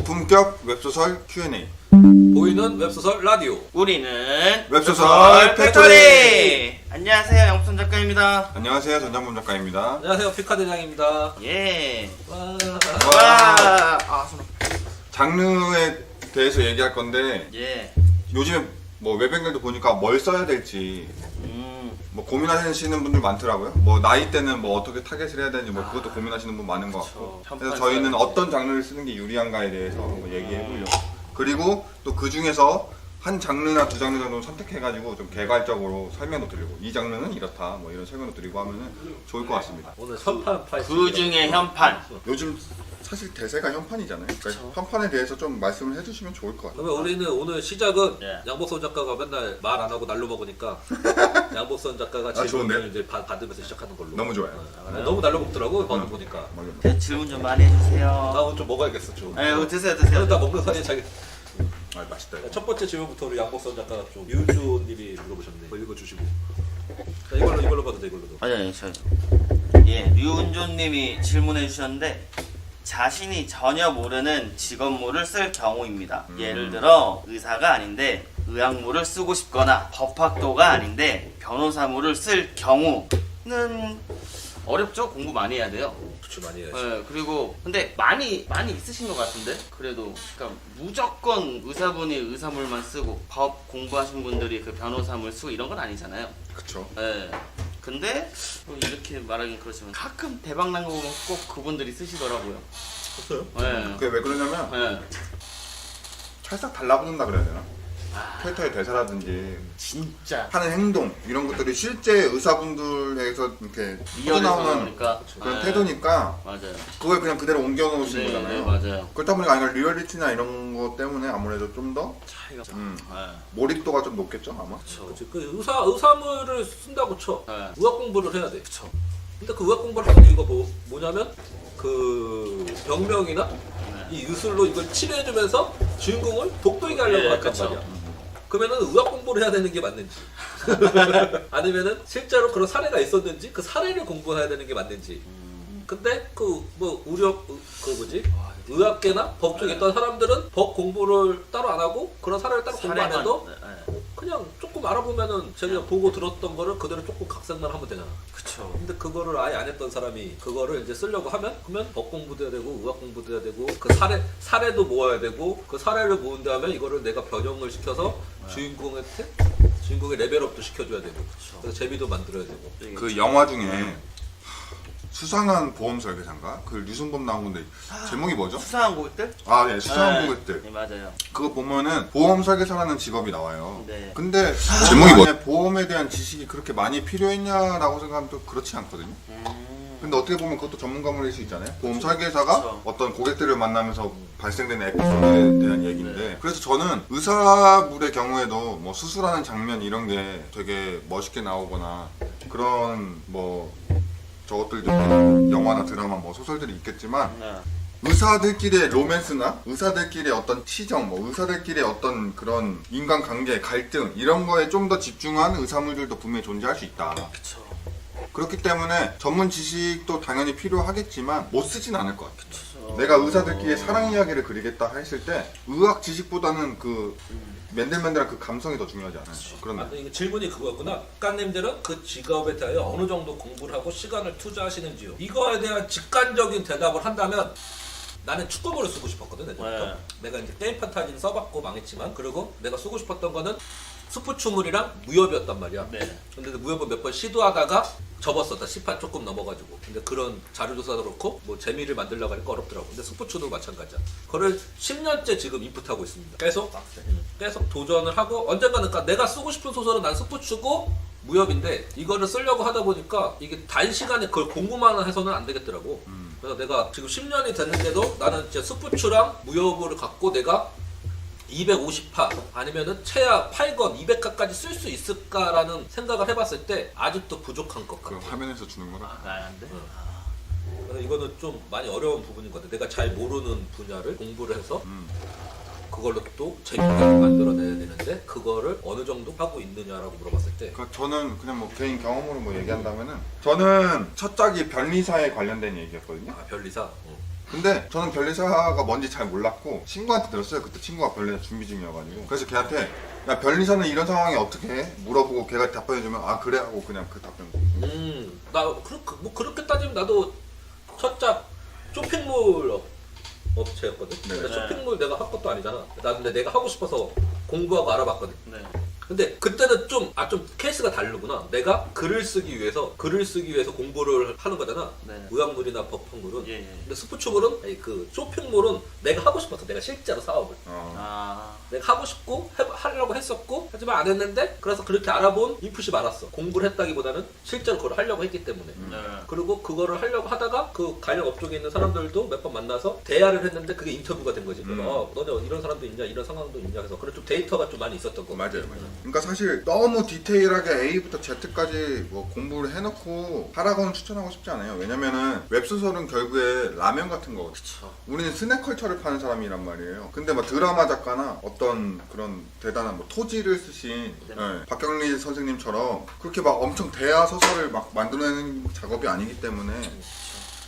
고품격 웹소설 Q&A. 보이는 웹소설 라디오. 우리는 웹소설 팩토리! 안녕하세요, 영순 작가입니다. 안녕하세요, 전장범 작가입니다. 안녕하세요, 피카 대장입니다. 예. 와. 와. 손. 장르에 대해서 얘기할 건데 예. 요즘에 뭐 웹앵글도 보니까 뭘 써야 될지 뭐 고민하시는 분들 많더라고요. 뭐 나이 때는 뭐 어떻게 타겟을 해야 되는지 뭐 그것도 고민하시는 분 많은 것 같고. 그래서 저희는 어떤 장르를 쓰는 게 유리한가에 대해서 한번 얘기해 보려고. 그리고 또 그 중에서 한 장르나 두 장르 정도 선택해가지고 좀 개괄적으로 설명도 드리고 이 장르는 이렇다 뭐 이런 설명도 드리고 하면은 좋을 것 같습니다. 오늘 현판 파이. 그 중에 현판. 요즘 사실 대세가 현판이잖아요. 그러니까 현판에 대해서 좀 말씀을 해주시면 좋을 것 같아요. 그러면 우리는 오늘 시작은 예. 양복선 작가가 맨날 말 안 하고 날로 먹으니까 양복선 작가가 좋은데? 질문을 이제 받으면서 시작하는 걸로. 너무 좋아요. 너무 날로 먹더라고 방금 보니까. 네, 질문 좀 많이 해주세요. 나 오늘 좀 먹어야겠어 좀. 아유, 드세요, 드세요. 나 먹는 사이에 자기. 아 맛있다 이거. 첫 번째 질문부터 우리 양복선 작가가 좀 유주님이 물어보셨네. 뭐 읽어주시고. 자, 이걸로 봐도 돼 이걸로도. 아니, 예, 류은조님이 질문해 주셨는데 자신이 전혀 모르는 직업물을 쓸 경우입니다. 예를 들어 의사가 아닌데 의학물을 쓰고 싶거나 법학도가 아닌데 변호사물을 쓸 경우는 어렵죠? 공부 많이 해야 돼요. 그치 많이 해야지. 네, 그리고 근데 많이 있으신 것 같은데 그래도 그러니까 무조건 의사분이 의사물만 쓰고 법 공부하신 분들이 그 변호사물 쓰고 이런 건 아니잖아요. 그쵸. 네. 근데 뭐 이렇게 말하긴 그렇지만 가끔 대박 난 거 보면 꼭 그분들이 쓰시더라고요. 그렇어요? 네. 그게 왜 그러냐면 네. 찰싹 달라붙는다 그래야 되나? 아, 캐릭터의 대사라든지 진짜 하는 행동 이런 것들이 실제 의사분들에서 이렇게 리얼에서 나오는 나오니까 그런 네. 태도니까 맞아요. 그걸 그냥 그대로 옮겨 놓으신 네, 거잖아요. 네, 맞아요. 그렇다 보니까 아니면 리얼리티나 이런 것 때문에 아무래도 좀 더 차이가 네. 몰입도가 좀 높겠죠 아마. 그렇죠. 그치. 그 의사물을 쓴다고 쳐. 네. 의학 공부를 해야 돼. 그쵸. 근데 그 의학 공부를 하는 이유가 뭐냐면 그 병명이나 이 유술로 이걸 치료해주면서 주인공을 독도이게 하려고 한단 그쵸. 말이야. 그러면은 의학 공부를 해야 되는 게 맞는지 아니면은 실제로 그런 사례가 있었는지 그 사례를 공부해야 되는 게 맞는지. 근데 그 뭐 의학계나 법 쪽에 있던 사람들은 법 공부를 따로 안 하고 그런 사례를 따로 공부 안 해도 그냥 조금 알아보면은 제가 보고 들었던 거를 그대로 조금 각색만 하면 되잖아. 그쵸. 근데 그거를 아예 안 했던 사람이 그거를 이제 쓰려고 하면 그러면 법 공부도 해야 되고 의학 공부도 해야 되고 그 사례도 모아야 되고 그 사례를 모은 다음에 이거를 내가 변형을 시켜서 주인공의 레벨업도 시켜줘야 되고 그래서 재미도 만들어야 되고. 그 영화 중에 수상한 보험 설계사인가? 그 류승범 나온 건데 제목이 뭐죠? 수상한 고객들? 아, 네, 수상한 고객들. 네, 맞아요. 그거 보면은 보험 설계사라는 직업이 나와요. 네. 근데 제목이 뭐냐? 보험에 대한 지식이 그렇게 많이 필요했냐라고 생각하면 또 그렇지 않거든요. 근데 어떻게 보면 그것도 전문가물일 수 있잖아요. 보험 설계사가 그쵸. 어떤 고객들을 만나면서 발생되는 에피소드에 대한 얘기인데 그래서 저는 의사물의 경우에도 뭐 수술하는 장면 이런 게 되게 멋있게 나오거나 그런 뭐 저것들도 영화나 드라마 뭐 소설들이 있겠지만 네. 의사들끼리의 로맨스나 의사들끼리의 어떤 치정, 뭐 의사들끼리의 어떤 그런 인간관계, 갈등 이런 거에 좀 더 집중한 의사물들도 분명히 존재할 수 있다. 그쵸. 그렇기 때문에 전문 지식도 당연히 필요하겠지만 못 쓰진 않을 것 같아요. 그쵸. 내가 의사들끼리 사랑 이야기를 그리겠다 했을 때 의학 지식보다는 그 맨들맨들한 그 감성이 더 중요하지 않아요. 그런 이거 질문이 그거였구나. 작가님들은 그 직업에 대하여 어느 정도 공부를 하고 시간을 투자하시는지요? 이거에 대한 직관적인 대답을 한다면 나는 축구부를 쓰고 싶었거든. 네. 내가 이제 게임 판타지는 써봤고 망했지만 그리고 내가 쓰고 싶었던 거는 스포츠물이랑 무협이었단 말이야. 네. 근데 무협은 몇 번 시도하다가 접었었다. 10판 조금 넘어가지고. 근데 그런 자료조사도 그렇고 뭐 재미를 만들려고 하니까 어렵더라고. 근데 스포츠도 마찬가지야. 그걸 10년째 지금 인풋하고 있습니다. 계속 도전을 하고 언젠가는 그러니까 내가 쓰고 싶은 소설은 난 스포츠고 무협인데 이거를 쓰려고 하다 보니까 이게 단시간에 그걸 공부만 해서는 안 되겠더라고. 그래서 내가 지금 10년이 됐는데도 나는 이제 스포츠랑 무협을 갖고 내가 250화 아니면은 최하 8권 200화까지 쓸 수 있을까라는 생각을 해봤을 때 아직도 부족한 것 그 같아. 화면에서 주는 거라. 안 돼? 그래서 이거는 좀 많이 어려운 부분인 것 같아. 내가 잘 모르는 분야를 공부를 해서 그걸로 또 재밌게 만들어내야 되는데 그거를 어느 정도 하고 있느냐라고 물어봤을 때 그러니까 저는 그냥 뭐 개인 경험으로 뭐 얘기한다면은 저는 첫 작이 변리사에 관련된 얘기였거든요. 별리사. 근데 저는 변리사가 뭔지 잘 몰랐고 친구한테 들었어요. 그때 친구가 변리사 준비 중이어가지고. 그래서 걔한테 야 변리사는 이런 상황에 어떻게 해? 물어보고 걔가 답변해주면 아 그래 하고 그냥 그 답변. 나 그렇게 따지면 나도 첫작 쇼핑몰 업체였거든. 네. 근데 쇼핑몰 내가 할 것도 아니잖아. 나 근데 내가 하고 싶어서 공부하고 알아봤거든. 네. 근데 그때는 좀 케이스가 다르구나. 내가 글을 쓰기 위해서 공부를 하는 거잖아. 네. 의학물이나 법학물은. 예, 예. 근데 스포츠물은 아니, 그 쇼핑몰은 내가 하고 싶어서 내가 실제로 사업을 아. 내가 하고 싶고 하려고 했었고 하지만 안 했는데 그래서 그렇게 알아본 인풋이 많았어. 공부를 했다기보다는 실제로 그걸 하려고 했기 때문에. 네. 그리고 그거를 하려고 하다가 그 관련 업종에 있는 사람들도 몇 번 만나서 대화를 했는데 그게 인터뷰가 된 거지. 너네 이런 사람도 있냐, 이런 상황도 있냐 해서 그래 좀 데이터가 좀 많이 있었던 거. 맞아요. 그러니까 사실 너무 디테일하게 A부터 Z까지 뭐 공부를 해놓고 하라고는 추천하고 싶지 않아요. 왜냐면은 웹소설은 결국에 라면 같은 거거든요. 그쵸. 우리는 스낵컬처를 파는 사람이란 말이에요. 근데 막 드라마 작가나 어떤 그런 대단한 뭐 토지를 쓰신 네. 박경리 선생님처럼 그렇게 막 엄청 대하 소설을 막 만들어내는 작업이 아니기 때문에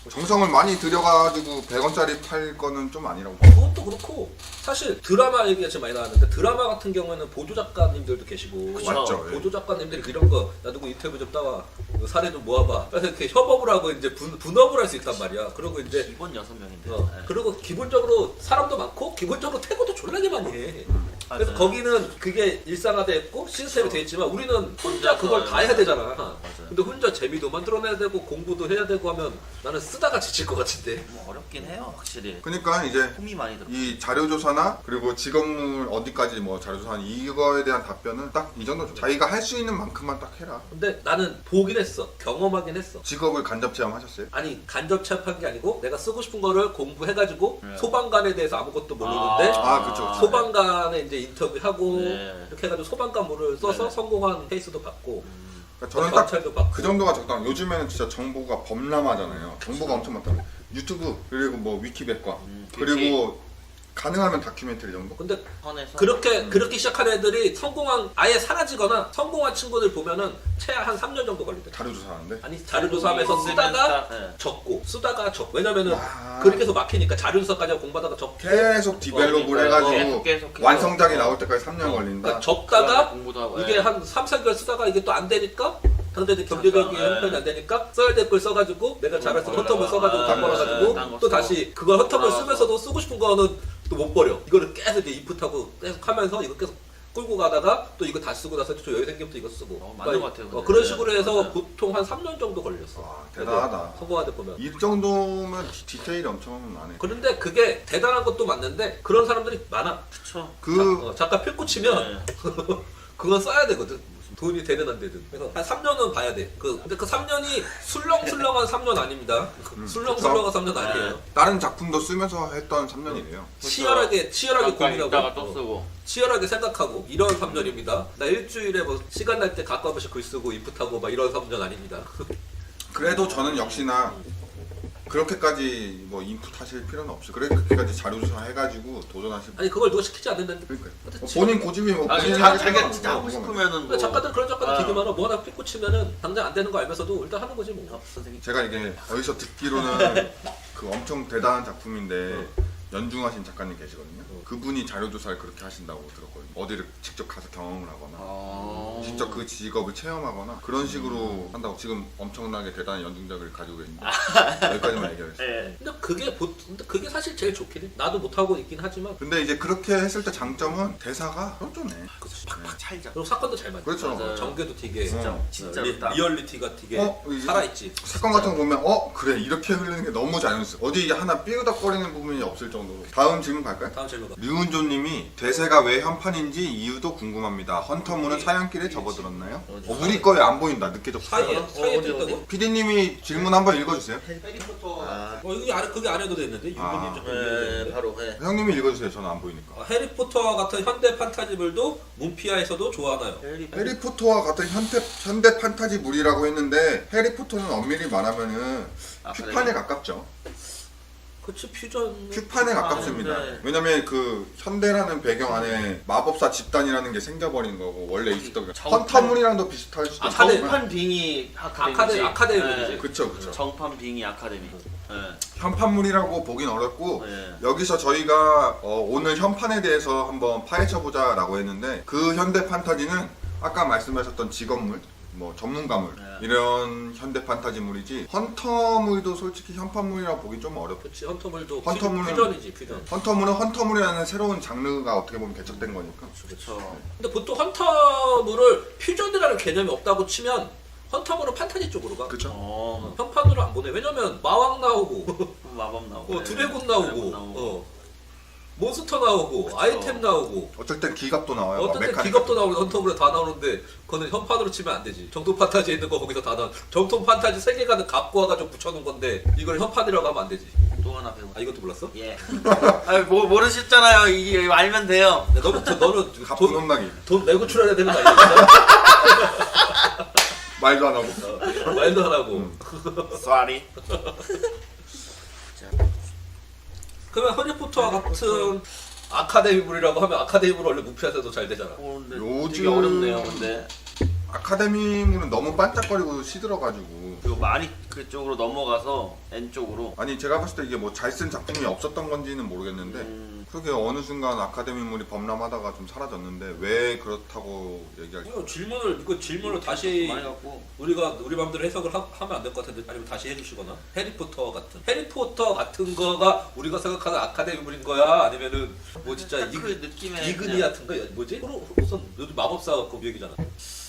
정성을 많이 들여가지고 100원짜리 팔 거는 좀 아니라고 봐요. 그것도 그렇고 사실 드라마 얘기가 지금 많이 나왔는데 드라마 같은 경우에는 보조 작가님들도 계시고 그쵸. 맞죠. 보조 작가님들이 이런 거 나 누구 인터뷰 좀 따와 사례 좀 모아봐 그래서 이렇게 협업을 하고 이제 분업을 할 수 있단 말이야. 그리고 이제 기본 6명인데. 어, 그리고 기본적으로 사람도 많고 기본적으로 태고도 졸라게 많이 해. 그래서 맞아요. 거기는 그게 일상화돼 있고 시스템이 돼 있지만 우리는 혼자 그걸 다 해야 되잖아. 근데 혼자 재미도 만들어내야 되고 공부도 해야 되고 하면 나는 쓰다가 지칠 것 같은데. 뭐 어렵긴 해요, 확실히. 그러니까 이제 홈이 많이 들어. 이 자료조사나 그리고 직업물 어디까지 뭐 자료조사나 이거에 대한 답변은 딱 이 정도죠. 자기가 할 수 있는 만큼만 딱 해라. 근데 나는 보긴 했어. 경험하긴 했어. 직업을 간접 체험하셨어요? 아니 간접 체험한 게 아니고 내가 쓰고 싶은 거를 공부해가지고 네. 소방관에 대해서 아무것도 모르는데 그쵸. 소방관에 이제 인터뷰하고 네. 이렇게 해가지고 소방관물을 써서 네. 성공한 케이스도 받고 그러니까 저는 딱 경찰도 받고 그 정도가 적당. 요즘에는 진짜 정보가 범람하잖아요. 정보가 엄청 많다고. 유튜브 그리고 뭐 위키백과 그리고 가능하면 다큐멘터리 정도. 근데 선에서 그렇게 시작한 애들이 성공한 아예 사라지거나 성공한 친구들 보면은 최하 한 3년 정도 걸린대. 자료조사하는데. 아니 자료조사하면서 쓰다가 네. 적고 쓰다가 적. 왜냐면은 아. 그렇게 해서 막히니까 자료조사까지 하고 공부하다가 적고 계속 디벨롭을 그러니까요. 해가지고 계속 완성작이 나올 때까지 3년 걸린다. 그러니까 적다가 공부도 하고 이게 예. 한 3, 4개월 쓰다가 이게 또 안 되니까 상대들이 경제적인 예. 형편이 안 되니까 써야 될 걸 써가지고 내가 잘할 수 있는 헌터블 써가지고 아, 다 벌어가지고 딴거 또 써. 다시 그걸 헌터블 아, 쓰면서도 쓰고 싶은 거는 또 못 버려. 이거를 계속 이제 인풋하고 계속 하면서 이거 계속 끌고 가다가 또 이거 다 쓰고 나서 또 여유 생기면 또 이거 쓰고. 맞는 것 같아요, 근데. 그런 식으로 네, 해서 맞아요. 보통 한 3년 정도 걸렸어. 와, 대단하다. 성공하다 보면. 이 정도면 디테일이 엄청 많네. 그런데 그게 대단한 것도 맞는데 그런 사람들이 많아. 그쵸. 작가 필 꽂히면 네. 그건 써야 되거든. 돈이 되든 안 되든. 그래서 한 3년은 봐야 돼. 근데 그 3년이 술렁술렁한 3년 아닙니다. 술렁술렁한 3년 아니에요. 다른 작품도 쓰면서 했던 3년이래요. 치열하게 고민하고 있다가 또 쓰고. 치열하게 생각하고 이런 3년입니다. 나 일주일에 뭐 시간 날 때 가끔 한 번씩 글 쓰고 인풋하고 막 이런 3년 아닙니다. 그래도 저는 역시나 그렇게까지 뭐 인풋 하실 필요는 없어요. 그렇게까지 자료조사 해가지고 도전하실. 아니 그걸 누가 시키지 않는데. 그러니까 근데 본인 고집이 뭐 아, 본인이 자기 하겠다는 진짜 거 하고 그거만. 싶으면은 뭐. 작가들 그런 작가들 아. 되게 많아. 뭐 하나 픽 꽂히면은 당장 안 되는 거 알면서도 일단 하는 거지 뭐. 선생님. 제가 이게 어디서 듣기로는 그 엄청 대단한 작품인데 연중하신 작가님 계시거든요. 그분이 자료조사를 그렇게 하신다고 들었거든요. 어디를 직접 가서 경험을 하거나 직접 그 직업을 체험하거나 그런 식으로 한다고. 지금 엄청나게 대단한 연중작을 가지고 계신데 여기까지만 얘기하겠습니다. 예. 근데 그게 사실 제일 좋긴 해. 나도 못하고 있긴 하지만 근데 이제 그렇게 했을 때 장점은 대사가 쫀쫀해. 팍팍 찰죠. 그리고 사건도 잘 맞아. 그렇죠. 맞아요. 전개도 되게 진짜 리얼리티가 되게 이게 살아있지. 사건 같은 거 보면 그래 이렇게 흐르는 게 너무 자연스러워. 어디 하나 삐우덕거리는 부분이 없을 정도로. 다음 질문 갈까요? 다음 질문 가. 류은조님이 대세가 왜 현판인지 이유도 궁금합니다. 헌터문은 사연길에 접어들었나요? 우리 거에 안 보인다. 늦게 접수해요. 사이에 어디, 뜬다고? PD님이 질문 한번 읽어주세요. 아. 여기 안에 그게 안 해도 되는데 아. 유부님 좀 예, 바로 예. 형님이 읽어주세요. 저는 안 보이니까. 해리포터와 같은 현대 판타지물도 문피아에서도 좋아하나요? 해리포터와 같은 현대 판타지물이라고 했는데 해리포터는 엄밀히 말하면은 큐판에 가깝죠. 그치 퓨전. 큐판에 가깝습니다. 네. 왜냐면 그 현대라는 배경 안에 마법사 집단이라는 게 생겨버린 거고 원래 있었던 게 헌터문이랑도 비슷할 수도 있고. 정판 빙의 아카데미지. 네. 그쵸 그쵸. 정판 빙의 아카데미. 네. 현판물이라고 보긴 어렵고 네. 여기서 저희가 오늘 현판에 대해서 한번 파헤쳐보자라고 했는데 그 현대 판타지는 아까 말씀하셨던 직업물 뭐 전문가물 네. 이런 현대 판타지물이지 헌터물도 솔직히 현판물이라고 보기 좀 어렵고 그치 헌터물도 헌터물은- 퓨전이지 퓨전. 헌터물은 헌터물이라는 새로운 장르가 어떻게 보면 개척된 거니까 그렇죠. 근데 보통 헌터물을 퓨전이라는 개념이 없다고 치면 헌터물은 판타지 쪽으로 가. 그쵸? 현판으로 안 보내. 왜냐면 마왕 나오고 마법 나오고. 드래곤 나오고 몬스터 나오고 그쵸. 아이템 나오고 어쩔 땐 기갑도 나와요. 어떤 때 메카닉 기갑도 나오고 헌터물에 다 나오는데 그거는 현판으로 치면 안 되지. 정통 판타지에 있는 거 거기서 다 나와. 정통 판타지 세계관은 갖고 와가지고 붙여놓은 건데 이걸 현판이라고 하면 안 되지. 또 하나 배워. 아 이것도 몰랐어? 예. 아니 뭐 모르셨잖아요. 이게 알면 돼요. 야, 너는 갑분 혼나기 돈 내고 출연해야 되는 거 아니야? 말도 안 하고 말도 안 하고. Sorry. 그러면 해리포터 같은 아카데미물이라고 하면 아카데미물 원래 무피한테도 잘 되잖아. 근데 요즘- 되게 어렵네요. 근데 아카데미물은 너무 반짝거리고 시들어가지고 이거 많이 그쪽으로 넘어가서 N 쪽으로. 아니 제가 봤을 때 이게 뭐 잘 쓴 작품이 없었던 건지는 모르겠는데 그게 어느 순간 아카데미물이 범람하다가 좀 사라졌는데 왜 그렇다고 얘기할지 이거 질문을 다시 많이 갖고. 우리가 우리 마음대로 해석을 하면 안 될 것 같은데 아니면 다시 해주시거나 해리포터 같은 거가 우리가 생각하는 아카데미물인 거야 아니면은 뭐 진짜 딱 그 느낌의 이그니 같은 거 뭐지? 우선 요즘 마법사 그 얘기잖아.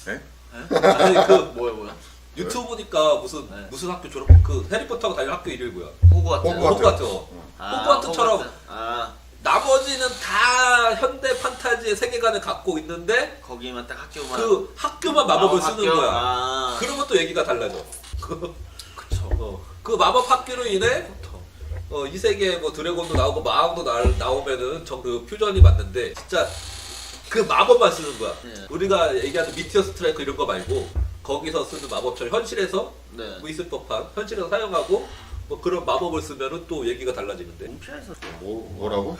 네? 아니 그 뭐야? 유튜브 보니까 무슨 네. 무슨 학교 졸업 그 해리포터가 다니는 학교 이름이 뭐야? 호그와트. 호그와트. 호그와트처럼 호그와트. 아 나머지는 다 현대 판타지의 세계관을 갖고 있는데 거기만 딱 학교만. 그 학교만 마법을 쓰는 학교? 거야. 아. 그러면 또 얘기가 달라져. 그쵸. 그 마법 학교로 인해 이 세계에 뭐 드래곤도 나오고 마왕도 나오면은 그 퓨전이 맞는데 진짜 그 마법만 쓰는 거야. 네. 우리가 얘기하는 미티어 스트라이크 이런 거 말고 거기서 쓰는 마법처럼 현실에서 네. 뭐 있을 법한 현실에서 사용하고 뭐 그런 마법을 쓰면은 또 얘기가 달라지는데. 문피아에서 뭐라고?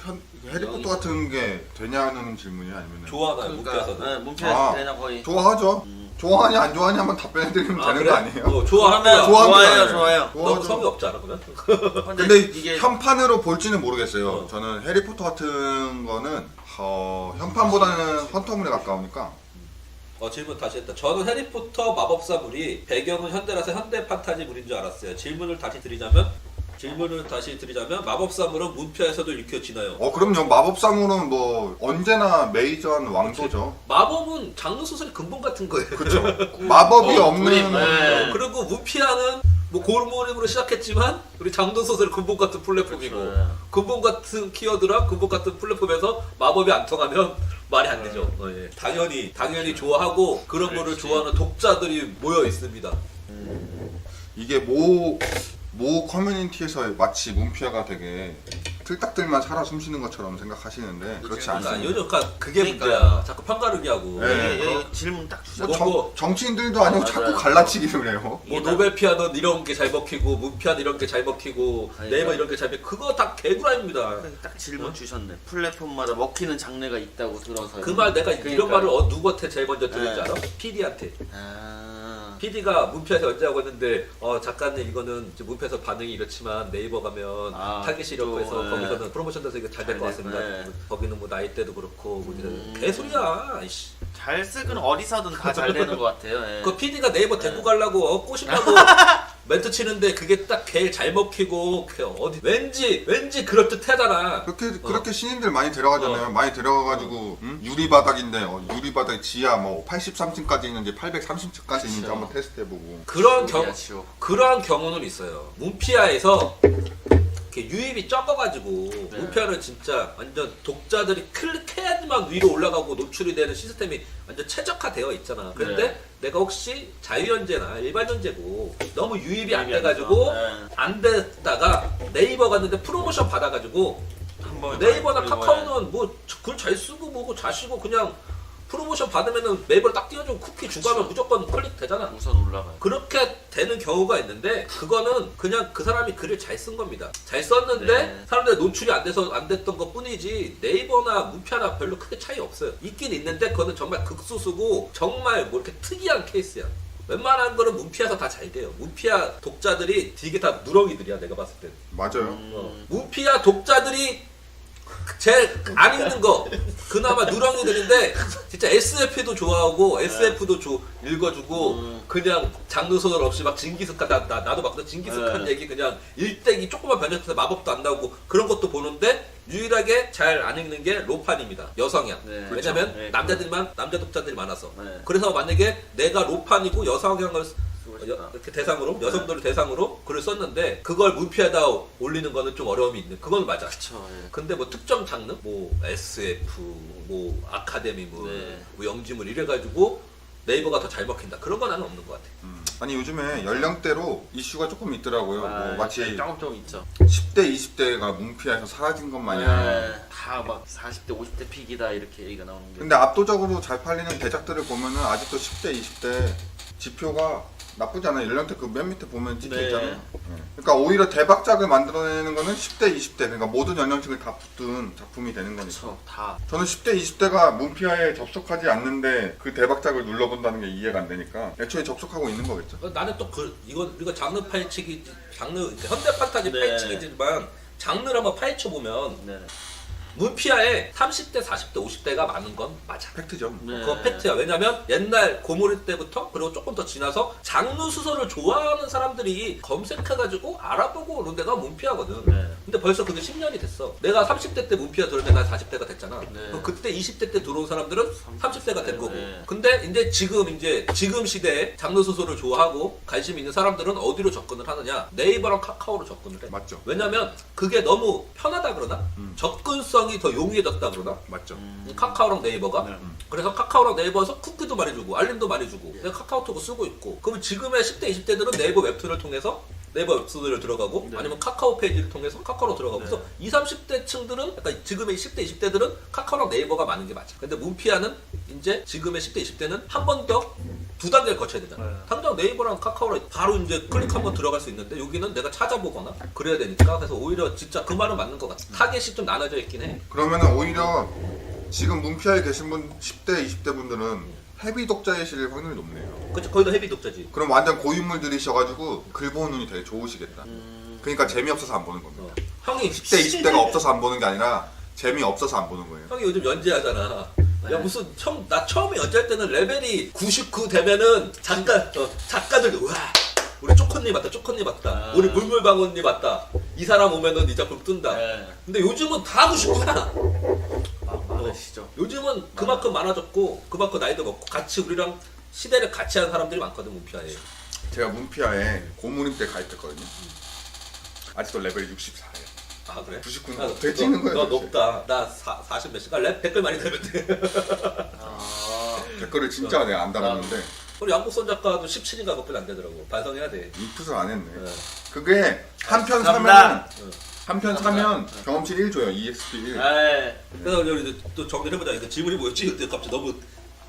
해리포터 같은 게 되냐는 질문이 아니면 좋아하나요? 문피아서는. 네, 문피아에서 아. 그냥 거의. 좋아하죠. 좋아하냐 안 좋아하냐 한번 답변해드리면 되는 거 아니에요? 좋아하면 좋아하죠. 좋아요. 너무 좋아하죠. 성이 없지 않아 그러면? 근데 이게 현판으로 볼지는 모르겠어요. 저는 해리포터 같은 거는 현판보다는 헌터물에 가까우니까 질문 다시 했다. 저는 해리포터 마법사물이 배경은 현대라서 현대 판타지물인 줄 알았어요. 질문을 다시 드리자면 마법사물은 문피아에서도 읽혀지나요? 그럼요. 마법사물은 뭐 언제나 메이저한 왕도죠. 마법은 장르 소설의 근본 같은 거예요. 그렇죠. 마법이 없는 그림, 네. 그리고 문피아는 뭐 고르모림으로 시작했지만 우리 장르 소설의 근본 같은 플랫폼이고 그렇죠. 근본 같은 키워드랑 근본 같은 플랫폼에서 마법이 안 통하면 말이 안 되죠. 예. 당연히 좋아하고 그런 거를 그렇지. 좋아하는 독자들이 모여 있습니다. 이게 모 커뮤니티에서 마치 문피아가 되게 틀딱들만 살아 숨쉬는 것처럼 생각하시는데 그렇지 그러니까 않습니다. 요즘 그게 그러니까요. 문제야. 자꾸 편가르기 하고. 네. 예, 질문 딱 주세요. 뭐 정치인들도 아니고 자꾸 맞아요. 갈라치기를 해요. 뭐 노벨 피아노는 이런 게 잘 먹히고 문피아는 이런 게 잘 먹히고 그러니까. 네이버 이런 게 잘 먹히고 그거 다 개구라입니다. 딱 질문 주셨네. 플랫폼마다 먹히는 장르가 있다고 들어서. 그 말 내가 그러니까. 이런 말을 누구한테 제일 먼저 들은지 네. 알아? PD한테. 아. PD가 문피아에서 연재하고 했는데 작가님 이거는 이제 문피아에서 반응이 이렇지만 네이버 가면 타깃이 이렇고 해서 네. 거기서는 프로모션 돼서 이게 잘 될 것 잘 같습니다. 네. 거기는 뭐 나이대도 그렇고 뭐 개소리야. 이씨. 잘 쓰긴 어디서든 다 잘 되는 것 같아요. 예. 그 PD가 네이버 데리고 가려고 꼬시려고 멘트 치는데 그게 딱 걔 잘 먹히고 어디 왠지 그럴듯하잖아. 그렇게 신인들 많이 데려가잖아요. 많이 데려가가지고 유리 바닥인데 유리 바닥 지하 뭐 83층까지 있는지 830층까지 있는지 그쵸. 한번 테스트해보고. 그런 경우는 있어요. 문피아에서 이렇게 유입이 적어가지고 네. 문피아는 진짜 완전 독자들이 클릭해야지만 위로 올라가고 노출이 되는 시스템이 완전 최적화되어 있잖아. 그런데 네. 내가 혹시 자유연재나 일반연재고 너무 유입이 안 유입이 안 돼가지고 돼서. 네. 안 됐다가 네이버 갔는데 프로모션 받아가지고 한 번에 네이버나 그리고 카카오는 뭐 글 잘 쓰고 뭐고 잘 쓰고 그냥 프로모션 받으면은 네이버를 딱 띄워주고 쿠키 주고 하면 무조건 클릭 되잖아. 우선 올라가요. 그렇게 되는 경우가 있는데 그거는 그냥 그 사람이 글을 잘 쓴 겁니다. 잘 썼는데 네. 사람들이 노출이 안 돼서 안 됐던 것 뿐이지 네이버나 문피아나 별로 크게 차이 없어요. 있긴 있는데 그거는 정말 극소수고 정말 뭐 이렇게 특이한 케이스야. 웬만한 거는 문피아에서 다 잘 돼요. 문피아 독자들이 되게 다 누렁이들이야 내가 봤을 때. 맞아요. 문피아 독자들이 제일 안 읽는 거 그나마 누렁이들인데 진짜 SF도 좋아하고 SF도 읽어주고 그냥 장르 소설 없이 막 징기스칸 나도 막 징기스칸 네. 얘기 그냥 일대기 조금만 변형해서 마법도 안 나오고 그런 것도 보는데 유일하게 잘 안 읽는 게 로판입니다. 여성향. 네. 왜냐면 그렇죠. 네, 남자 독자들이 많아서. 네. 그래서 만약에 내가 로판이고 여성향을 쓰고 싶다. 이렇게 대상으로 여성들을 대상으로 글을 썼는데 그걸 문피에다 올리는 거는 좀 어려움이 있는 그건 맞아. 그쵸. 예. 근데 뭐 특정 장르 뭐 SF 뭐 아카데미물 네. 뭐 영지물 이래가지고 네이버가 더 잘 먹힌다 그런 건 나는 없는 것 같아. 아니 요즘에 연령대로 이슈가 조금 있더라고요. 뭐 마치 조금 있죠. 10대, 20대가 문피아에서 사라진 것 마냥. 네, 다막 40대, 50대 픽이다 이렇게 얘기가 나오는 게. 근데 압도적으로 잘 팔리는 대작들을 보면은 아직도 10대, 20대 지표가 나쁘지 않아요. 연령대 그 맨 밑에 보면 찍혀 네. 있잖아요. 네. 그러니까 오히려 대박작을 만들어내는 거는 10대, 20대 그러니까 모든 연령층을 다 붙은 작품이 되는 거니까. 그쵸. 다. 저는 10대, 20대가 문피아에 접속하지 않는데 그 대박작을 눌러본다는 게 이해가 안 되니까 애초에 접속하고 있는 거겠죠. 나는 또 이거 장르 파헤치기 장르 현대 판타지 네. 파헤치기지만 장르를 한번 파헤쳐 보면 네. 문피아에 30대, 40대, 50대가 많은 건 맞아. 팩트죠. 네. 그건 팩트야. 왜냐면 옛날 고모리 때부터 그리고 조금 더 지나서 장르 수설을 좋아하는 사람들이 검색해가지고 알아보고 오는 데가 문피아거든. 네. 근데 벌써 그게 10년이 됐어. 내가 30대 때 문피아 들을 때 난 40대가 됐잖아. 네. 그럼 그때 20대 때 들어온 사람들은 30대가 된 거고. 네. 근데 이제 지금 시대에 장르 수설을 좋아하고 관심 있는 사람들은 어디로 접근을 하느냐? 네이버랑 카카오로 접근을 해. 맞죠. 왜냐면 그게 너무 편하다 그러나? 접근성이 더 용이해졌다 그러나? 맞죠. 카카오랑 네이버가 네. 그래서 카카오랑 네이버에서 쿠키도 많이 주고 알림도 많이 주고 내가 카카오톡을 쓰고 있고 그러면 지금의 10대 20대들은 네이버 웹툰을 통해서 네이버 웹툰을 들어가고 네. 아니면 카카오 페이지를 통해서 카카오로 들어가고 그래서 20, 30대 층들은 약간 지금의 10대 20대들은 카카오랑 네이버가 많은 게 맞아. 근데 문피아는 이제 지금의 10대 20대는 한 번 더 두 단계를 거쳐야 되잖아. 네. 당장 네이버랑 카카오로 바로 이제 클릭 한번 들어갈 수 있는데 여기는 내가 찾아보거나 그래야 되니까 그래서 오히려 진짜 그 말은 맞는 것 같아. 타겟이 좀 나눠져 있긴 해. 그러면은 오히려 지금 문피아에 계신 분 10대, 20대 분들은 헤비 독자이실 확률이 높네요. 그치 거의 다 헤비 독자지. 그럼 완전 고인물들이셔가지고 글 보는 눈이 되게 좋으시겠다. 그러니까 재미없어서 안 보는 겁니다. 형이 10대, 20대가 없어서 안 보는 게 아니라 재미없어서 안 보는 거예요. 형이 요즘 연재하잖아. 야 무슨 나 처음에 연재할 때는 레벨이 99 되면은 작가들 와 우리 쪼코님 왔다. 우리 물물방울님 왔다. 이 사람 오면은 이 작품 뜬다. 네. 근데 요즘은 다 99야. 많으시죠. 요즘은 그만큼 많아졌고 그만큼 나이도 먹고 같이 우리랑 시대를 같이 하는 사람들이 많거든 문피아에. 제가 문피아에 고문임 때 가입했거든요. 아직도 레벨이 64예요. 아 그래? 99는 아, 어떻게 찍는 거야? 너 도대체? 높다. 나 40 몇씩. 랩 댓글 많이 달면 돼. 아. 댓글을 진짜 내가 안 달았는데 우리 양복선 작가도 17인가 그것뿐이 안 되더라고. 반성해야 돼. 인풋을 안 했네. 네. 그게 한 편 감사합니다. 사면 한 편 사면 경험치 1 줘요. EXP 1. 네. 그래서 우리 또 정리를 해보자. 이거 질문이 뭐였지? 그때 갑자기 너무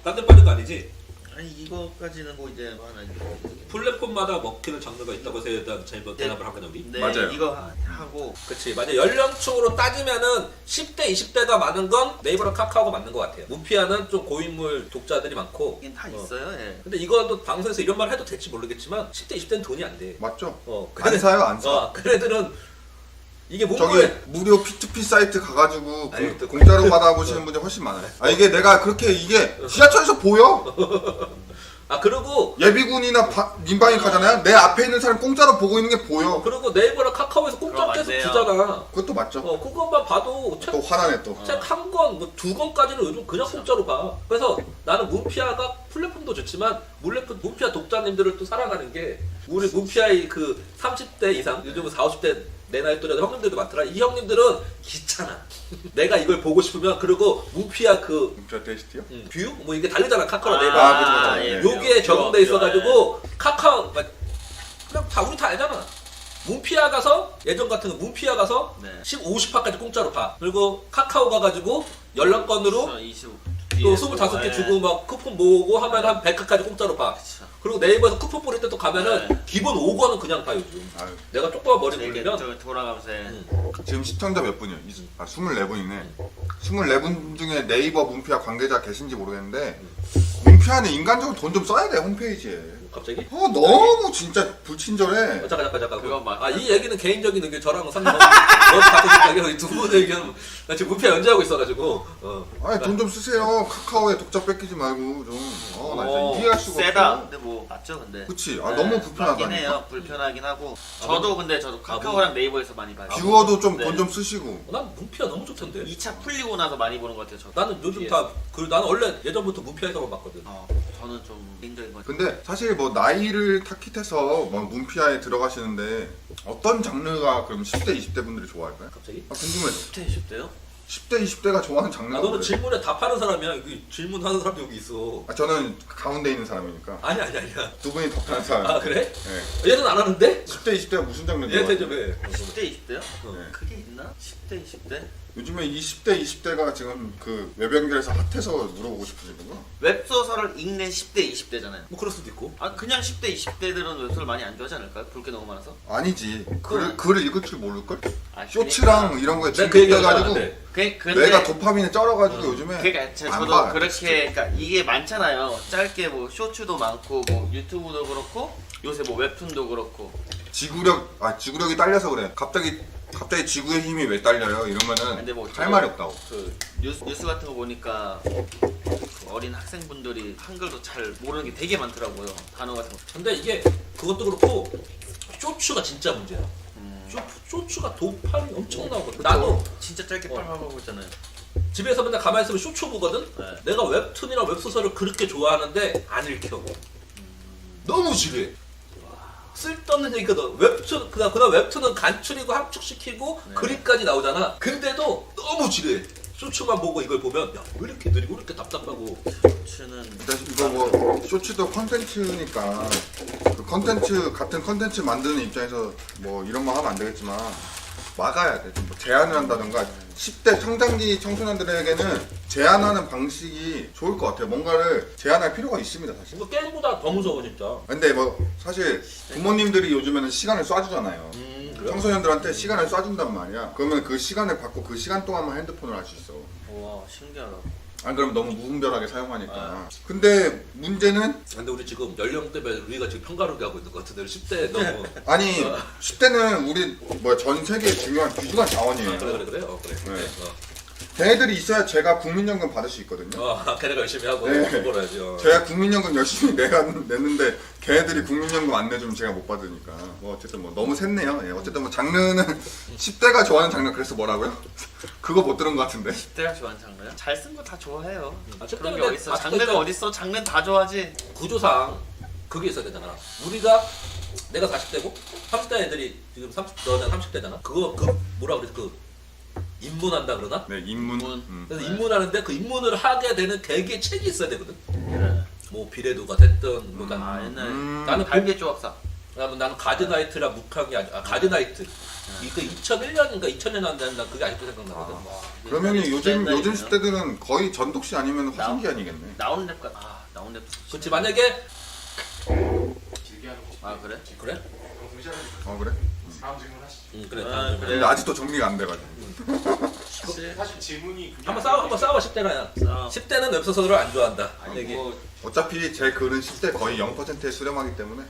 딴 데 빠진 거 아니지? 아니 이거까지는 뭐 이제 하나 플랫폼마다 먹히는 장르가 있다고 해서 일단 대답을 한 거냐 우리? 네, 맞아요. 이거 하고 그치. 만약 연령층으로 따지면은 10대, 20대가 많은 건 네이버랑 카카오가 맞는 것 같아요. 문피아는 좀 고인물 독자들이 많고. 이게 다 있어요. 예. 근데 이거도 방송에서 이런 말 해도 될지 모르겠지만 10대, 20대는 돈이 안 돼. 맞죠? 그래- 안 사요, 안 사. 그래들은 이게 저기 문구에 무료 P2P 사이트 가가지고 아니, 또 공짜로 받아보시는 분들이 훨씬 많아요. 아 이게 내가 그렇게 이게 지하철에서 보여? 그리고 예비군이나 민방위 가잖아요. 내 앞에 있는 사람 공짜로 보고 있는 게 보여. 그리고 네이버랑 카카오에서 공짜 계속 맞네요. 주잖아. 그것도 맞죠. 그것만 봐도 또 화나네 또. 책 한 권, 뭐 두 권까지는 요즘 그냥 공짜로 봐. 그래서 나는 문피아가 플랫폼도 좋지만 문피아 독자님들을 또 사랑하는 게 우리 문피아의 그 30대 이상, 요즘은 40, 50대 내 나이 또래 형님들도 많더라. 이 형님들은 귀찮아. 내가 이걸 보고 싶으면 그리고 문피아 그 저 데이시티요? 뷰? 뭐 이게 다르잖아. 카카오 네이버. 그죠, 그죠. 요게 적용돼 있어가지고 카카오 그냥 다 우리 다 알잖아. 문피아 가서 예전 같은 거 문피아 가서 네. 50화까지 공짜로 봐. 그리고 카카오 가가지고 연락건으로 25. 또 25개 주고 막 쿠폰 모으고 하면 한 100회까지 공짜로 봐. 그리고 네이버에서 쿠폰 뿌릴 때 또 가면은 기본 5권은 그냥 봐 요즘. 아유, 내가 조그만 머리 이게 굴리면 돌아가면서 지금 시청자 몇 분이요? 24분이네. 24분 중에 네이버 문피아 관계자 계신지 모르겠는데 문피아는 인간적으로 돈 좀 써야 돼 홈페이지에. 갑자기? 너무 진짜 불친절해. 잠깐. 그건 맞다. 아, 이 얘기는 개인적인 의견 저랑 상관. 넌 갖고 싶다고 두 분의 의견. 나 지금 무패 연재하고 있어가지고. 아니 돈 좀 쓰세요. 카카오에 독자 뺏기지 말고 좀. 나 진짜 이해할 수가 세다. 없어. 근데 뭐 맞죠 근데. 그치. 네, 너무 맞긴 불편하다니까. 해요. 불편하긴 하고. 저도 근데 저도 카카오랑 네이버에서 많이 봐요. 뷰어도 좀 네. 돈 좀 쓰시고. 난 문피아 너무 좋던데. 2차 풀리고 나서 많이 보는 것 같아요. 저도. 나는 요즘 예. 나는 원래 예전부터 문피아에서만 봤거든. 저는 좀 개인적인 것 같아요. 근데 사실 뭐 나이를 타깃해서 뭐 문피아에 들어가시는데 어떤 장르가 그럼 10대, 20대 분들이 좋아할까요? 갑자기? 궁금해서. 10대 20대요? 10대, 20대가 좋아하는 장르가 너는 뭐예요? 질문에 답하는 사람이야. 여기 질문하는 사람도 여기 있어. 저는 가운데 있는 사람이니까 아니야. 두 분이 답하는 사람. 아 그래? 네. 얘는 안 하는데? 10대, 20대가 무슨 장르 얘한테 좋아해요? 좀 해. 10대 20대요? 네. 그게 있나? 10대 20대? 요즘에 20대, 20대가 지금 그 외변결에서 핫해서 물어보고 싶으시는 거? 웹소설을 읽는 10대 20대잖아요. 뭐 그럴 수도 있고. 그냥 10대 20대들은 웹소설 많이 안 좋아하지 않을까요? 볼 게 너무 많아서? 아니지. 글을 읽을 줄 모를걸? 그러니까. 쇼츠랑 이런 거에 내가 그 얘기 중독돼가지고 근데 내가 도파민에 쩔어가지고 요즘에 그러니까 안 저도 봐요. 그렇게 그러니까 이게 많잖아요. 짧게 뭐 쇼츠도 많고 뭐 유튜브도 그렇고 요새 뭐 웹툰도 그렇고 지구력이 딸려서 그래. 갑자기 지구의 힘이 왜 딸려요? 이러면은 근데 뭐 할 저도 말이 없다고. 그 뉴스 같은 거 보니까 그 어린 학생분들이 한글도 잘 모르는 게 되게 많더라고요. 단어 같은 거. 근데 이게 그것도 그렇고 쇼츠가 진짜 문제야. 쇼츠가 도파민이 엄청 나오거든. 나도 진짜 짧게 빨빨 보고 있잖아요. 집에서 맨날 가만히 있으면 쇼츠 보거든. 네. 내가 웹툰이나 웹소설을 그렇게 좋아하는데 안 읽혀. 너무 지루해. 쓸데없는 얘기거든. 웹툰 그다음 웹툰은 간추리고 함축시키고 네. 그림까지 나오잖아. 근데도 너무 지루해. 쇼츠만 보고 이걸 보면 야, 왜 이렇게 느리고 왜 이렇게 답답하고. 쇼츠는 일단 이거 뭐 쇼츠도 컨텐츠니까 그 컨텐츠 같은 컨텐츠 만드는 입장에서 뭐 이런 말 하면 안 되겠지만 막아야 돼. 좀 뭐 제한을 한다던가 10대 성장기 청소년들에게는 제한하는 방식이 좋을 것 같아요. 뭔가를 제한할 필요가 있습니다, 사실. 이거 게임보다 더 무서워 진짜. 근데 뭐 사실 부모님들이 요즘에는 시간을 쏴주잖아요. 그래? 청소년들한테 시간을 쏴준단 말이야. 그러면 그 시간을 받고 그 시간 동안만 핸드폰을 할 수 있어. 와 신기하다. 안 그러면 너무 무분별하게 사용하니까. 근데 문제는 근데 우리 지금 연령대별 우리가 지금 편가르게 하고 있는 것 같은데 10대 너무. 아니 10대는 우리 뭐 전 세계의 중요한 귀중한 자원이에요. 그래. 그래. 네. 걔네들이 있어야 제가 국민연금 받을 수 있거든요. 걔네가 열심히 하고 네. 돈 벌어야지. 제가 국민연금 열심히 냈는데 걔네들이 국민연금 안 내주면 제가 못 받으니까 뭐 어쨌든 뭐 너무 샜네요. 예, 어쨌든 뭐 장르는 10대가 좋아하는 장르 그래서 뭐라고요? 그거 못 들은 것 같은데. 10대가 좋아하는 장르요? 잘 쓴 거 다 좋아해요. 아, 그런 게 근데 어딨어? 아직도 장르가 일단 어딨어? 장르는 다 좋아하지. 구조상 그게 있어야 되잖아. 우리가 내가 40대고 30대 애들이 지금 너는 30대잖아. 그거 뭐라 그래 입문한다 그러나? 네, 입문. 그래서 네. 입문하는데 그 입문을 하게 되는 계기의 책이 있어야 되거든. 네. 뭐 비례도가 됐든 뭐 옛날 나는 갈비 조각사. 나는 가드나이트라 묵한이 가드나이트. 이거 2001년인가 2000년 안 됐나 그게 아직도 생각나거든. 그러면은 요즘 옛날이네요. 10대들은 거의 전독시 아니면 화신기한이겠네. 나온 랩가 나온 랩. 그렇지 만약에 그래? 그래? 그래? 그래. 그래. 근데 아직도 정리가 안 돼가지고. 사실 질문이 그게 한번 싸워 10대가야. 싸워. 10대는 웹소설을 안 좋아한다. 얘기. 뭐 어차피 제 글은 10대 거의 0%에 수렴하기 때문에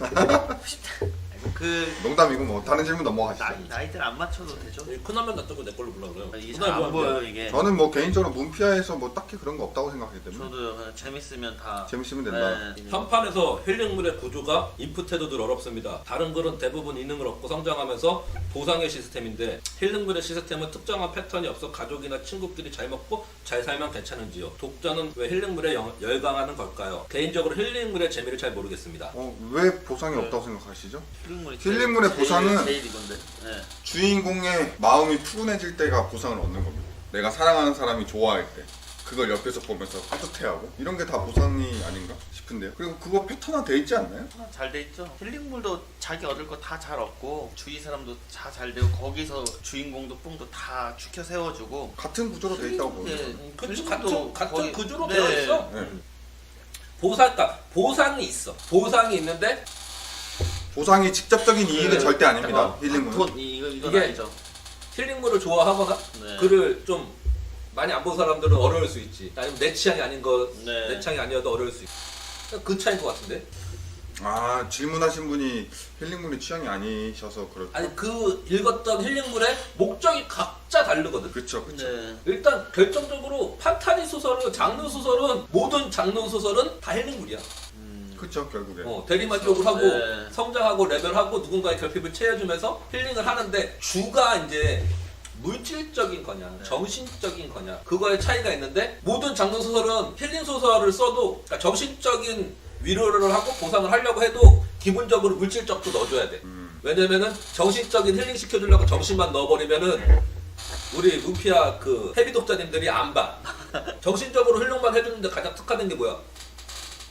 그 농담이고 뭐 다른 질문 넘어가시죠. 나이들 안 맞춰도 되죠? 큰화면 놔두고 내 걸로 불러 그래요. 이게 그날 잘 안 뭐 보여요 이게. 저는 뭐 개인적으로 문피아에서 뭐 딱히 그런 거 없다고 생각하기 때문에 저도 그냥 재밌으면 다 재밌으면 된다. 네. 현판에서 힐링물의 구조가 인풋해도 늘 어렵습니다. 다른 글은 대부분 이능을 얻고 성장하면서 보상의 시스템인데 힐링물의 시스템은 특정한 패턴이 없어 가족이나 친구끼리 잘 먹고 잘 살면 괜찮은지요. 독자는 왜 힐링물에 열광하는 걸까요? 개인적으로 힐링물의 재미를 잘 모르겠습니다. 왜 보상이 없다고 생각하시죠? 힐링물이 힐링물의 보상은 제일 이건데. 네. 주인공의 마음이 푸근해질 때가 보상을 얻는 겁니다. 내가 사랑하는 사람이 좋아할 때. 그걸 옆에서 보면서 뿌듯해하고 이런 게 다 보상이 아닌가 싶은데요. 그리고 그거 패턴화 돼 있지 않나요? 잘 돼 있죠. 힐링물도 자기 얻을 거 다 잘 얻고 주위 사람도 다 잘 되고 거기서 주인공도 뽕도 다 추켜 세워주고. 같은 구조로 돼 있다고 보는 거예요. 그치, 힐링도 같은 거의- 구조로 네. 되어 있어. 네. 보상이 있어. 보상이 있는데 보상이 직접적인 이익은 네. 절대 아닙니다. 힐링은. 돈 이건 이게 아니죠. 힐링물을 좋아하거나 네. 글을 좀 많이 안 본 사람들은 어려울 수 있지. 아니면 내 취향이 아닌 거, 네. 내 취향이 아니어도 어려울 수 있지. 그 차이인 것 같은데. 아 질문하신 분이 힐링물이 취향이 아니셔서 그렇죠. 아니 그 읽었던 힐링물의 목적이 각자 다르거든. 그쵸 그쵸. 네. 일단 결정적으로 판타지 소설은 장르 소설은 모든 장르 소설은 다 힐링물이야. 그쵸 결국에. 대리만족을 하고 네. 성장하고 레벨하고 누군가의 결핍을 채워주면서 힐링을 하는데 주가 이제 물질적인 거냐 정신적인 거냐 그거의 차이가 있는데 모든 장르 소설은 힐링 소설을 써도 그러니까 정신적인 위로를 하고 보상을 하려고 해도 기본적으로 물질적도 넣어줘야 돼. 왜냐면은 정신적인 힐링 시켜주려고 정신만 넣어버리면은 우리 문피아 그 헤비 독자님들이 안 봐. 정신적으로 힐링만 해주는데 가장 특화된 게 뭐야?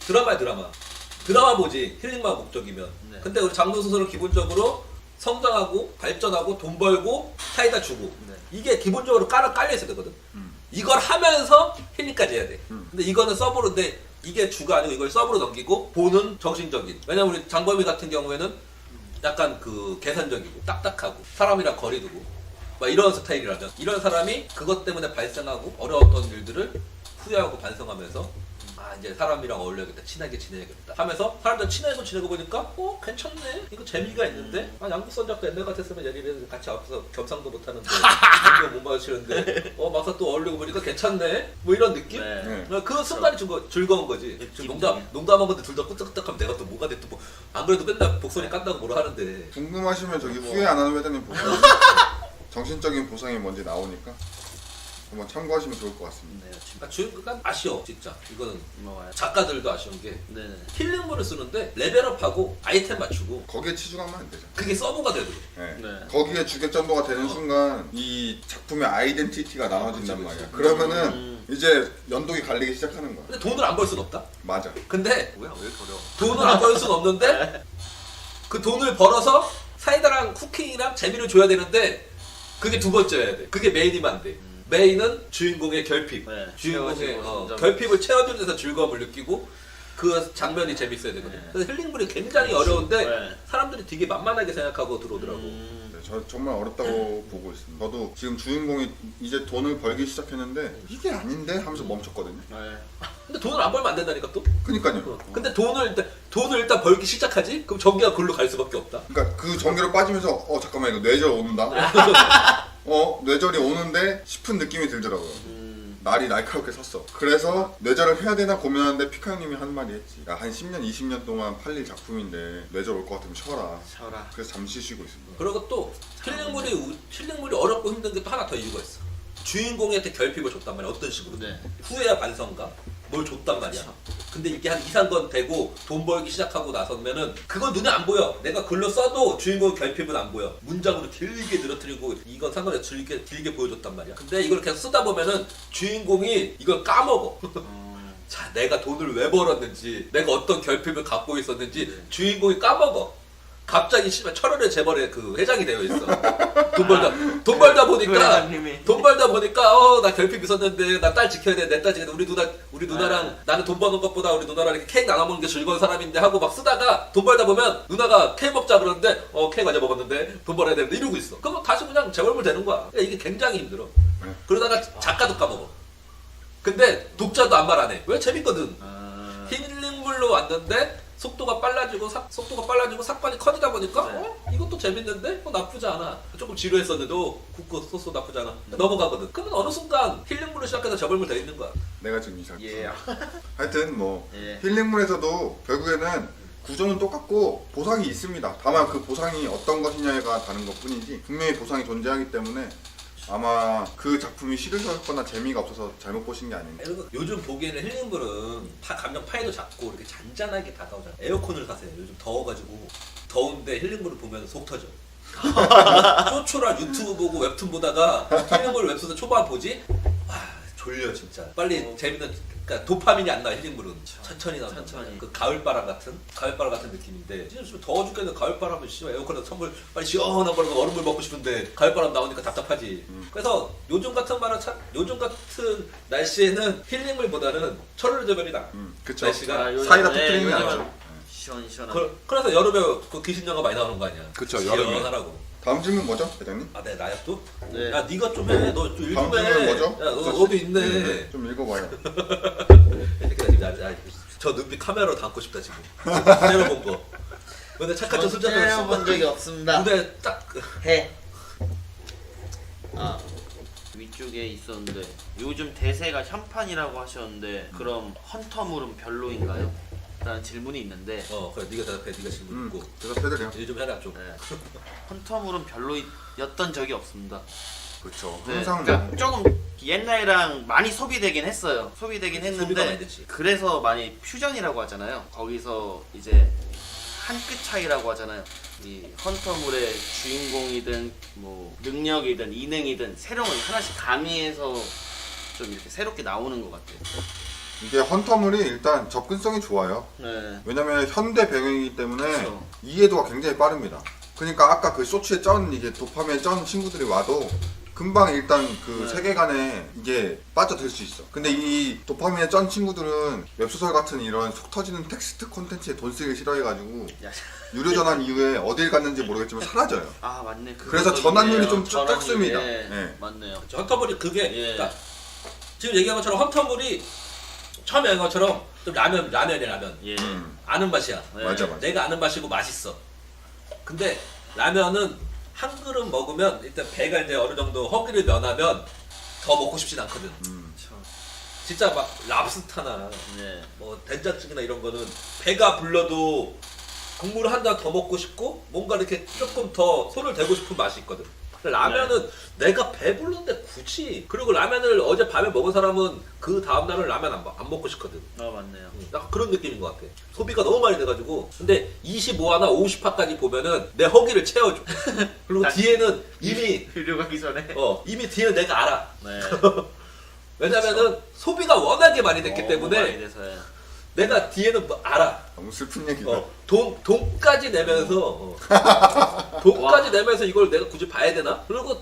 드라마야 드라마. 드라마 보지 힐링만 목적이면. 네. 근데 우리 장르 소설은 기본적으로 성장하고 발전하고 돈 벌고 사이다 주고 네. 이게 기본적으로 깔려 있어야 되거든. 이걸 하면서 힐링까지 해야 돼. 근데 이거는 서브로인데 이게 주가 아니고 이걸 서브로 넘기고 보는 정신적인. 왜냐면 우리 장범이 같은 경우에는 약간 그 계산적이고 딱딱하고 사람이랑 거리 두고 막 이런 스타일이라면 이런 사람이 그것 때문에 발생하고 어려웠던 일들을 후회하고 반성하면서 아 이제 사람이랑 어울려야겠다 친하게 지내야겠다 하면서 사람들 친하게 지내고 보니까 괜찮네 이거 재미가 있는데 아 양국선 작가 옛날 같았으면 얘기를 같이 앞에서 겸상도 못하는데 공도 못 마주치는데 막상 또 어울리고 보니까 괜찮네 뭐 이런 느낌? 네. 그 순간이 즐거운 거지. 지금 농담한 건데 둘 다 끄떡끄떡하면 내가 또 뭐가 됐든 뭐 안 그래도 맨날 복선이 깐다고 뭐라 하는데 궁금하시면 저기 후회 안 하는 회장님 보세요. 정신적인 보상이 뭔지 나오니까 한번 참고하시면 좋을 것 같습니다. 네. 지금 그러니까 주인공은 아쉬워 진짜. 이거는 뭐가요? 작가들도 아쉬운 게 네네. 힐링물을 쓰는데 레벨업하고 아이템 맞추고 거기에 치중하면 안 되죠. 그게 서브가 되거든. 네. 네. 거기에 주객전도가 되는 순간 이 작품의 아이덴티티가 나눠진단 말이야. 그러면은 이제 연독이 갈리기 시작하는 거야. 근데 돈을 안 벌 수는 없다. 맞아. 근데 뭐야 왜 이렇게 어려워? 돈을 안 벌 수는 없는데 그 돈을 벌어서 사이다랑 쿠킹이랑 재미를 줘야 되는데 그게 두 번째여야 돼. 그게 메인이면 안 돼. 메인은 주인공의 결핍. 네. 주인공의 채워지고, 점점. 결핍을 채워주는 데서 즐거움을 느끼고 그 장면이 재밌어야 되거든. 네. 그래서 힐링물이 굉장히 어려운데 네. 사람들이 되게 만만하게 생각하고 들어오더라고. 네, 저 정말 어렵다고 보고 있습니다. 저도 지금 주인공이 이제 돈을 벌기 시작했는데 이게 아닌데 하면서 멈췄거든요. 네. 근데 돈을 안 벌면 안 된다니까 또. 그니까요. 근데 돈을 일단 벌기 시작하지? 그럼 전기가 글로 갈 수밖에 없다. 그러니까 그 전기로 빠지면서 잠깐만 이거 뇌절 온다. 뇌절이 오는데 싶은 느낌이 들더라고요. 날이 날카롭게 섰어. 그래서 뇌절을 해야 되나 고민하는데 피카 형님이 한 말이 했지. 야, 한 10년, 20년 동안 팔릴 작품인데 뇌절 올 것 같으면 쉬어라. 쉬어라. 그래서 잠시 쉬고 있습니다. 그리고 또 힐링물이 어렵고 힘든 게 또 하나 더 이유가 있어. 주인공한테 결핍을 줬단 말이야. 어떤 식으로? 네. 후회야 반성가? 뭘 줬단 말이야. 근데 이게 한 2, 3건 되고 돈 벌기 시작하고 나서면은 그건 눈에 안 보여. 내가 글로 써도 주인공 결핍은 안 보여. 문장으로 길게 늘어뜨리고 이건 상관없이 길게 보여줬단 말이야. 근데 이걸 계속 쓰다 보면은 주인공이 이걸 까먹어. 자, 내가 돈을 왜 벌었는지, 내가 어떤 결핍을 갖고 있었는지 주인공이 까먹어. 갑자기 씨발 철원의 재벌의 그 회장이 되어 있어. 돈 벌다 보니까 회장님이. 나 결핍 있었는데 나 딸 지켜야 돼. 내 딸 지켜야 돼. 우리 누나랑 나는 돈 버는 것보다 우리 누나랑 이렇게 케이크 나눠 먹는 게 즐거운 사람인데 하고 막 쓰다가 돈 벌다 보면 누나가 케이크 먹자 그러는데 케이크 어제 먹었는데 돈 벌어야 되는데 이러고 있어. 그러면 다시 그냥 재벌물 되는 거야. 그러니까 이게 굉장히 힘들어. 그러다가 작가도 까먹어. 근데 독자도 아무 말 안 해. 왜 재밌거든. 힐링물로 왔는데 속도가 빨라지고 사건이 커지다 보니까 네. 이것도 재밌는데 나쁘지 않아. 조금 지루했었는데도 굽고 소스 나쁘지 않아. 넘어가거든. 그러면 어느 순간 힐링물로 시작해서 저벌물 돼 있는 거야. 내가 지금 이상. 예. 하여튼 뭐 예. 힐링물에서도 결국에는 구조는 똑같고 보상이 있습니다. 다만 그 보상이 어떤 것이냐가 다른 것 뿐이지 분명히 보상이 존재하기 때문에 아마 그 작품이 싫으셨거나 재미가 없어서 잘못 보신 게 아닌가. 그리고 요즘 보기에는 힐링물은 감정 파이도 작고 이렇게 잔잔하게 다가오잖아. 에어컨을 사세요. 요즘 더워가지고 더운데 힐링물을 보면 속 터져. 쪼초라 유튜브 보고 웹툰 보다가 힐링물 웹툰 초반 보지? 와 졸려 진짜. 빨리 재밌는 그러니까 도파민이 안 나. 힐링물은 천천히 나온다. 천천히. 그 가을바람 같은 느낌인데 지금 더워 죽겠는데 가을바람은 씨발 에어컨에 선물 빨리 시원한 걸로 얼음물 먹고 싶은데 가을바람 나오니까 답답하지. 그래서 요즘 같은 날씨에는 힐링물보다는 철을 저별이 나. 그쵸. 날씨가 사이다 터뜨리는 게 요즘은 낫죠. 시원시원하게. 그래서 여름에 그 귀신영화 많이 나오는 거 아니야. 그쵸, 여름에. 시원하라고. 다음 질문 뭐죠, 회장님? 아, 네, 나야 또? 네. 야, 네가 좀 해. 너 좀 다음 읽좀 해. 질문 뭐죠? 야, 너도 있네. 좀 읽어봐요. 저 눈빛 카메라로 담고 싶다 지금. 때려본 거. 근데 착한 척 술잔 때려본 적이 없습니다. 근데 딱 해. 아 위쪽에 있었는데 요즘 대세가 현판이라고 하셨는데 그럼 헌터물은 별로인가요? 라는 질문이 있는데 그래 네가 대답해. 네가 질문 있고. 대답해드려요. 일 좀 해라 좀. 네. 헌터물은 별로였던 적이 없습니다. 그쵸. 네, 항상 그러니까 조금 옛날이랑 많이 소비되긴 했어요. 소비되긴 소비가 많이 했는데 됐지. 그래서 많이 퓨전이라고 하잖아요. 거기서 이제 한 끗 차이라고 하잖아요. 이 헌터물의 주인공이든 뭐 능력이든 이능이든 새로운 하나씩 가미해서 좀 이렇게 새롭게 나오는 것 같아요. 이게 헌터물이 일단 접근성이 좋아요. 네. 왜냐면 현대 배경이기 때문에 그렇죠. 이해도가 굉장히 빠릅니다. 그러니까 아까 그 쇼츠에 쩐 이게 도파민에 쩐 친구들이 와도 금방 일단 그 네. 세계관에 이게 빠져들 수 있어. 근데 이 도파민에 쩐 친구들은 웹소설 같은 이런 속 터지는 텍스트 콘텐츠에 돈 쓰기 싫어해가지고 야, 유료 전환 이후에 어딜 갔는지 모르겠지만 사라져요. 아 맞네. 그래서 그것도 전환율이 있네요. 좀 전환율이, 적습니다. 예, 네. 맞네요. 헌터물이 그게 예. 그러니까 지금 얘기한 것처럼 헌터물이 처음에 얘기한 것처럼 좀 라면이야 라면. 예. 아는 맛이야. 네. 맞아. 내가 아는 맛이고 맛있어. 근데 라면은 한 그릇 먹으면 일단 배가 이제 어느 정도 허기를 면하면 더 먹고 싶진 않거든. 진짜 막 랍스타나 네. 뭐 된장찌개나 이런 거는 배가 불러도 국물을 한 잔 더 먹고 싶고 뭔가 이렇게 조금 더 손을 대고 싶은 맛이 있거든. 근데 라면은 내가 배부른데 굳이 그리고 라면을 어제 밤에 먹은 사람은 그 다음날은 라면 안 먹고 싶거든. 맞네요. 약간 그런 느낌인 것 같아. 소비가 너무 많이 돼가지고. 근데 25화나 50화까지 보면은 내 허기를 채워줘. 그리고 뒤에는 이미 유료 가기 전에. 이미 뒤에는 내가 알아. 네. 왜냐면은 소비가 워낙에 많이 됐기 많이 때문에 돼서요. 내가 뒤에는 뭐 알아. 너무 슬픈 얘기다. 돈까지 내면서 돈까지 내면서 이걸 내가 굳이 봐야 되나? 그리고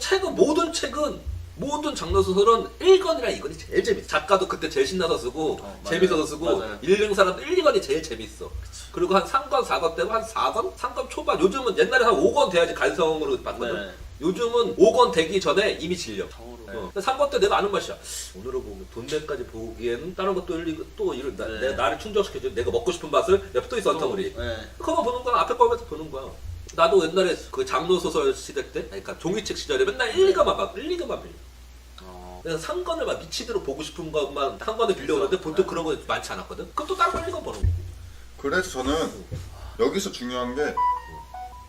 모든 장르 소설은 1권이랑 2권이 제일 재밌어. 작가도 그때 제일 신나서 쓰고 맞아요. 재밌어서 쓰고 맞아요. 읽는 사람도 1, 2권이 제일 재밌어. 그리고 한 3권, 4권 때면 한 4권? 3권 초반. 요즘은 옛날에 한 5권 돼야지 간성으로 봤거든. 네. 요즘은 5권 되기 전에 이미 질려. 정으로. 3권 때 내가 아는 맛이야. 오늘은 보면 돈내까지 보기에는 다른 것도 네. 내가 나를 충족시켜줘. 내가 먹고 싶은 맛을 내가 또 있어 헌터물이. 네. 그거만 보는 거야. 앞에 거면서 보는 거야. 나도 옛날에 그 장르 소설 시대 때, 그러니까 종이책 시절에 맨날 1, 2권만 빌려. 그래서 3권을 막 미치도록 보고 싶은 것만 3권을 빌려오는데 보통 그런 거 많지 않았거든. 그럼 또 다른 거 1권 보는 거. 그래서 저는 여기서 중요한 게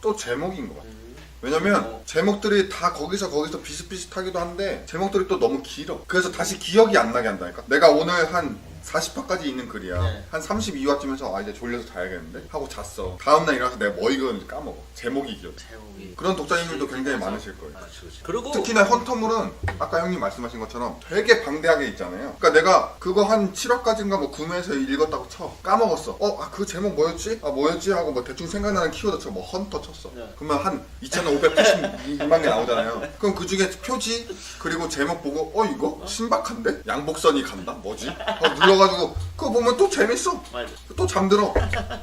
또 제목인 것 같아요. 왜냐면 제목들이 다 거기서 비슷비슷하기도 한데 제목들이 또 너무 길어. 그래서 다시 기억이 안 나게 한다니까. 내가 오늘 한 40화까지 있는 글이야. 네. 한 32화쯤에서 이제 졸려서 자야겠는데 하고 잤어. 다음날 일어나서 내가 뭐 읽었는지 까먹어. 제목이 기억. 제목이. 그런 독자님들도 굉장히 많으실 거예요. 그리고 특히나 헌터물은 아까 형님 말씀하신 것처럼 되게 방대하게 있잖아요. 그러니까 내가 그거 한 7화까지인가 뭐 구매해서 읽었다고 쳐. 까먹었어. 그 제목 뭐였지? 뭐였지? 하고 뭐 대충 생각나는 키워드 쳐. 뭐 헌터 쳤어. 네. 그러면 한 2,582만 개 나오잖아요. 그럼 그 중에 표지 그리고 제목 보고 이거 신박한데? 양복선이 간다? 뭐지? 눌러가지고 그거 보면 또 재밌어. 맞아. 또 잠들어.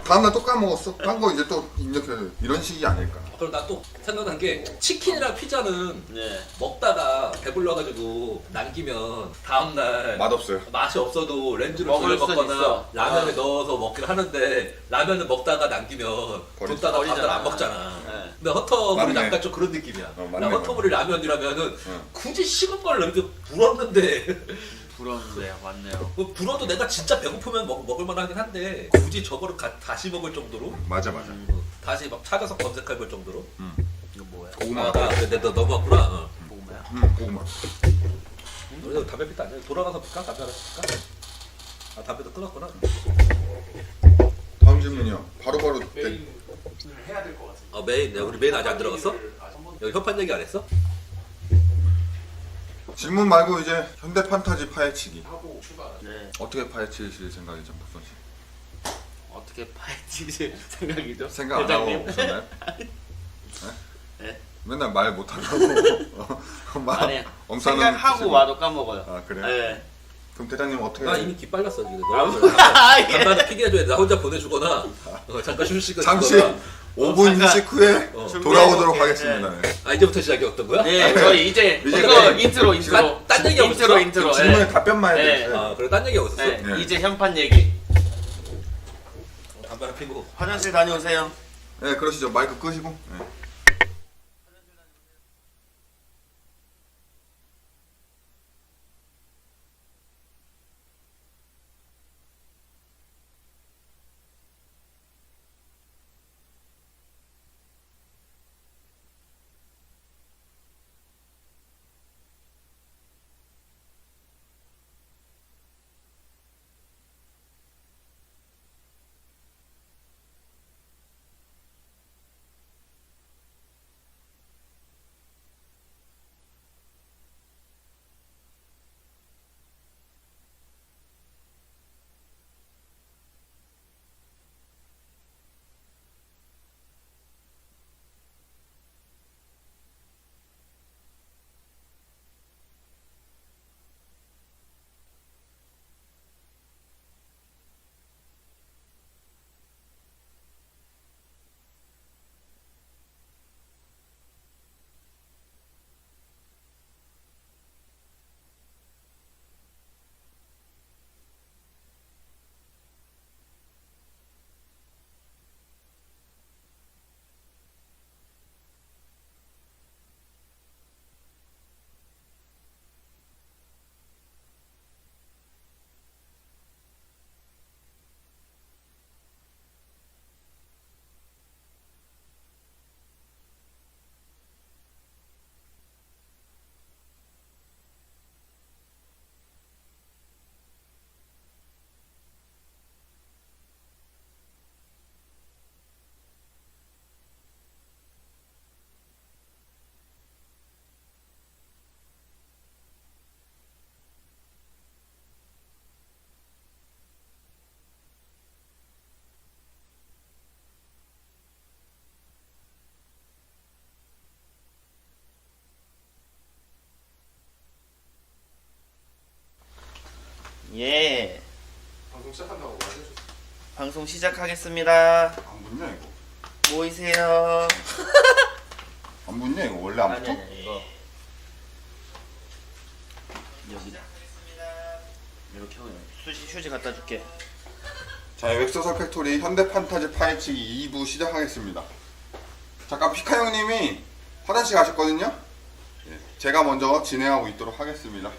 다음날 또 까먹었어. 딴 거 이제 또 입력해서 이런 식이 아닐까. 그리고 나 또 생각난 게 치킨이랑 피자는 네. 먹다가 배불러가지고 남기면 다음날 맛없어요. 맛이 없어도 렌즈를 먹을 순 돌려먹거나 있어. 라면에 넣어서 먹긴 하는데 라면을 먹다가 남기면 버리지. 뒀다가 다음날 버리잖아. 안 먹잖아. 네. 근데 헌터물이 맞네. 약간 좀 그런 느낌이야. 맞네, 헌터물이 라면이라면은 응. 굳이 식은 걸 이렇게 불었는데 부러운데요. 맞네요. 뭐 불어도 내가 진짜 배고프면 먹을 만하긴 한데 굳이 저거를 다시 먹을 정도로 맞아. 다시 막 찾아서 검색해볼 정도로 이거 뭐야? 고구마. 그래 너 넘어갔구나. 고구마야? 고구마. 우리 담배 피다 아니야? 돌아가서 피까? 담배 하나 피까? 아 담배도 끊었구나. 다음 질문이요. 바로바로 메인을 해야 될 것 같은데. 메인 우리 메인 아직 안 들어갔어? 여기 협판 얘기 안 했어? 질문 말고 이제 현대 판타지 파헤치기. 하고 추가. 네. 어떻게 파헤치실 생각이죠, 박선 씨? 어떻게 파헤치실 생각이죠? 생각 안 대장님? 하고 오셨나요? 네? 맨날 말 못한다고. 말 아니 엄청난 생각하고 뜻이고. 와도 까먹어요. 아 그래요? 네. 그럼 대장님 어떻게? 나 이미 기빨렸어 지금. 아, 예. 간단히 피게 해줘야 돼. 나 혼자 보내주거나 잠깐 휴식을 잠시 주거나. 5분 잠깐. 휴식 후에 돌아오도록 준비해볼게요. 하겠습니다. 네. 아 이제부터 시작이었던 거야? 네, 저희 이제 이제 이거 네. 인트로 인트로 딴 얘기하고 인트로 있어? 인트로. 질문에 네. 답변만 해야 네. 돼요. 아 그래 딴 얘기하고 있었어? 네. 네. 이제 현판 얘기. 담배 하나 피고. 화장실 다녀오세요. 네, 그러시죠. 마이크 끄시고. 네. 예. 방송 시작한다고 말해줬어. 방송 시작하겠습니다. 안 붙냐 이거? 모이세요. 안 붙냐 이거? 원래 안 붙어? 이거 여기다. 이렇게 하고 휴지 갖다 줄게. 자, 웹소설 팩토리 현대 판타지 파헤치기 2부 시작하겠습니다. 잠깐 피카 형님이 화장실 가셨거든요. 예, 제가 먼저 진행하고 있도록 하겠습니다.